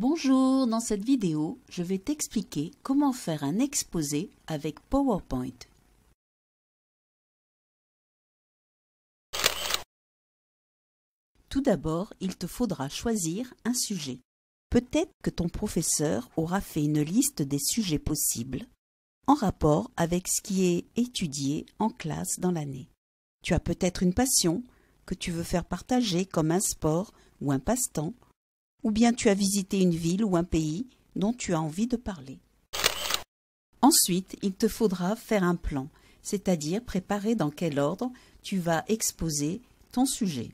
Bonjour, dans cette vidéo, je vais t'expliquer comment faire un exposé avec PowerPoint. Tout d'abord, il te faudra choisir un sujet. Peut-être que ton professeur aura fait une liste des sujets possibles en rapport avec ce qui est étudié en classe dans l'année. Tu as peut-être une passion que tu veux faire partager comme un sport ou un passe-temps, ou bien tu as visité une ville ou un pays dont tu as envie de parler. Ensuite, il te faudra faire un plan, c'est-à-dire préparer dans quel ordre tu vas exposer ton sujet.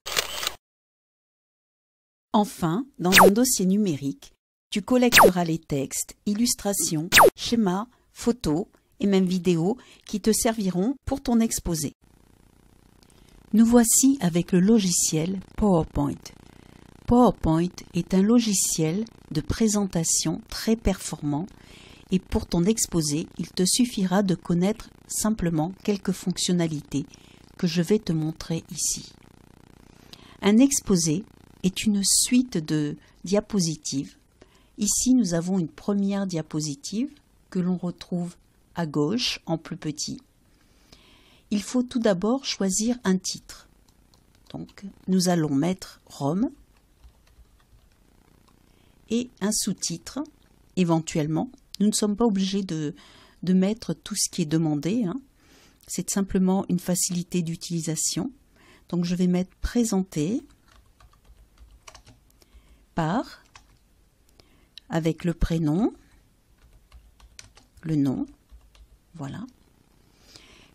Enfin, dans un dossier numérique, tu collecteras les textes, illustrations, schémas, photos et même vidéos qui te serviront pour ton exposé. Nous voici avec le logiciel PowerPoint. PowerPoint est un logiciel de présentation très performant et pour ton exposé, il te suffira de connaître simplement quelques fonctionnalités que je vais te montrer ici. Un exposé est une suite de diapositives. Ici, nous avons une première diapositive que l'on retrouve à gauche en plus petit. Il faut tout d'abord choisir un titre. Donc, nous allons mettre Rome et un sous-titre, éventuellement. Nous ne sommes pas obligés de mettre tout ce qui est demandé, hein. C'est simplement une facilité d'utilisation. Donc je vais mettre Présenter par, avec le prénom, le nom, voilà.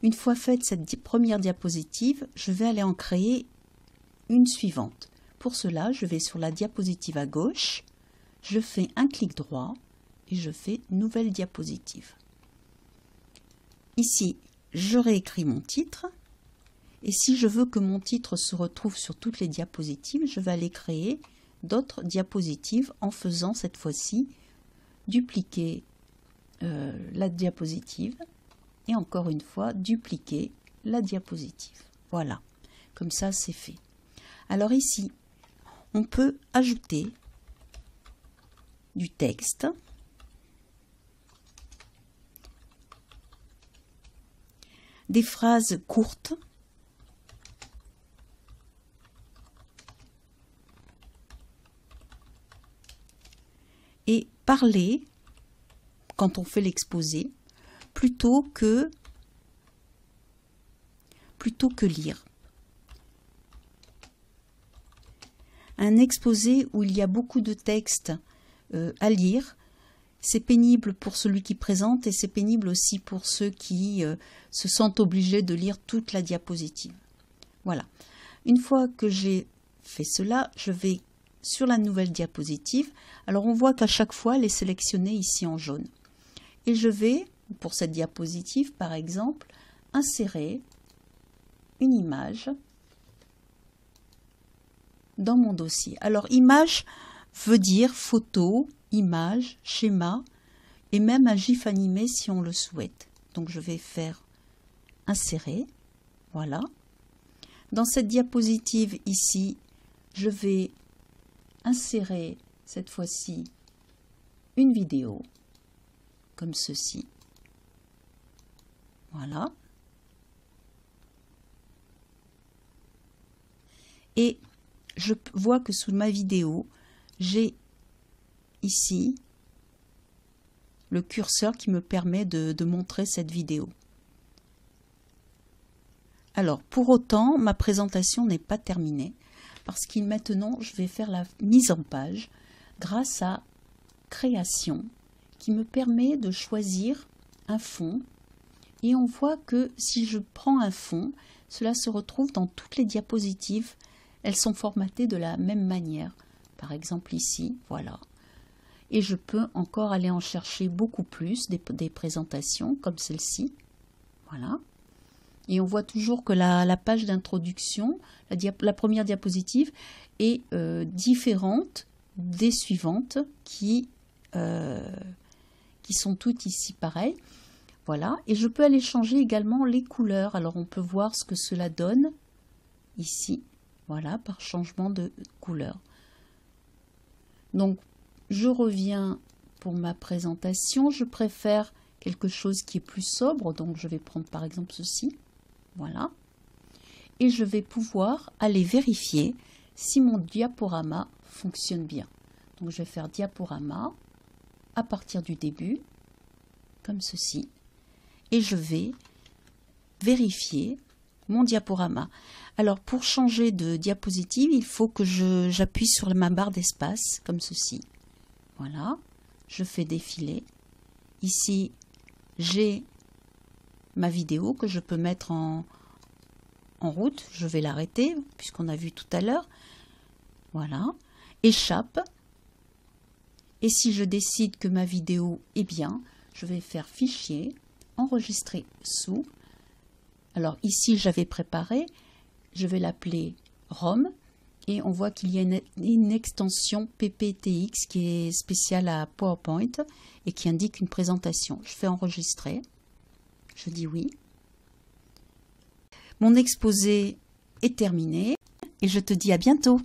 Une fois faite cette première diapositive, je vais aller en créer une suivante. Pour cela, je vais sur la diapositive à gauche, je fais un clic droit et je fais Nouvelle diapositive. Ici, je réécris mon titre et si je veux que mon titre se retrouve sur toutes les diapositives, je vais aller créer d'autres diapositives en faisant cette fois-ci dupliquer la diapositive et encore une fois dupliquer la diapositive. Voilà, comme ça c'est fait. Alors ici, on peut ajouter du texte, des phrases courtes, et parler quand on fait l'exposé plutôt que lire. Un exposé où il y a beaucoup de texte à lire, c'est pénible pour celui qui présente et c'est pénible aussi pour ceux qui se sentent obligés de lire toute la diapositive. Voilà. Une fois que j'ai fait cela, je vais sur la nouvelle diapositive. Alors on voit qu'à chaque fois, elle est sélectionnée ici en jaune. Et je vais, pour cette diapositive par exemple, insérer une image dans mon dossier. Alors image veut dire photo, image, schéma et même un GIF animé si on le souhaite. Donc je vais faire insérer, voilà. Dans cette diapositive ici, je vais insérer cette fois-ci une vidéo comme ceci. Voilà. Et je vois que sous ma vidéo, j'ai ici le curseur qui me permet de montrer cette vidéo. Alors, pour autant, ma présentation n'est pas terminée parce que maintenant, je vais faire la mise en page grâce à Création qui me permet de choisir un fond. Et on voit que si je prends un fond, cela se retrouve dans toutes les diapositives. Elles sont formatées de la même manière. Par exemple ici, voilà. Et je peux encore aller en chercher beaucoup plus, des présentations comme celle-ci. Voilà. Et on voit toujours que la page d'introduction, la première diapositive, est différente des suivantes qui sont toutes ici pareilles. Voilà. Et je peux aller changer également les couleurs. Alors on peut voir ce que cela donne ici. Voilà, par changement de couleur. Donc je reviens pour ma présentation. Je préfère quelque chose qui est plus sobre, donc je vais prendre par exemple ceci. Voilà. Et je vais pouvoir aller vérifier si mon diaporama fonctionne bien. Donc je vais faire diaporama à partir du début, comme ceci. Et je vais vérifier mon diaporama. Alors pour changer de diapositive, il faut que j'appuie sur ma barre d'espace, comme ceci. Voilà. Je fais défiler. Ici, j'ai ma vidéo que je peux mettre en route. Je vais l'arrêter puisqu'on a vu tout à l'heure. Voilà. Échappe. Et si je décide que ma vidéo est bien, je vais faire fichier, enregistrer sous. Alors ici, j'avais préparé. Je vais l'appeler ROM. Et on voit qu'il y a une extension PPTX qui est spéciale à PowerPoint et qui indique une présentation. Je fais enregistrer. Je dis oui. Mon exposé est terminé et je te dis à bientôt.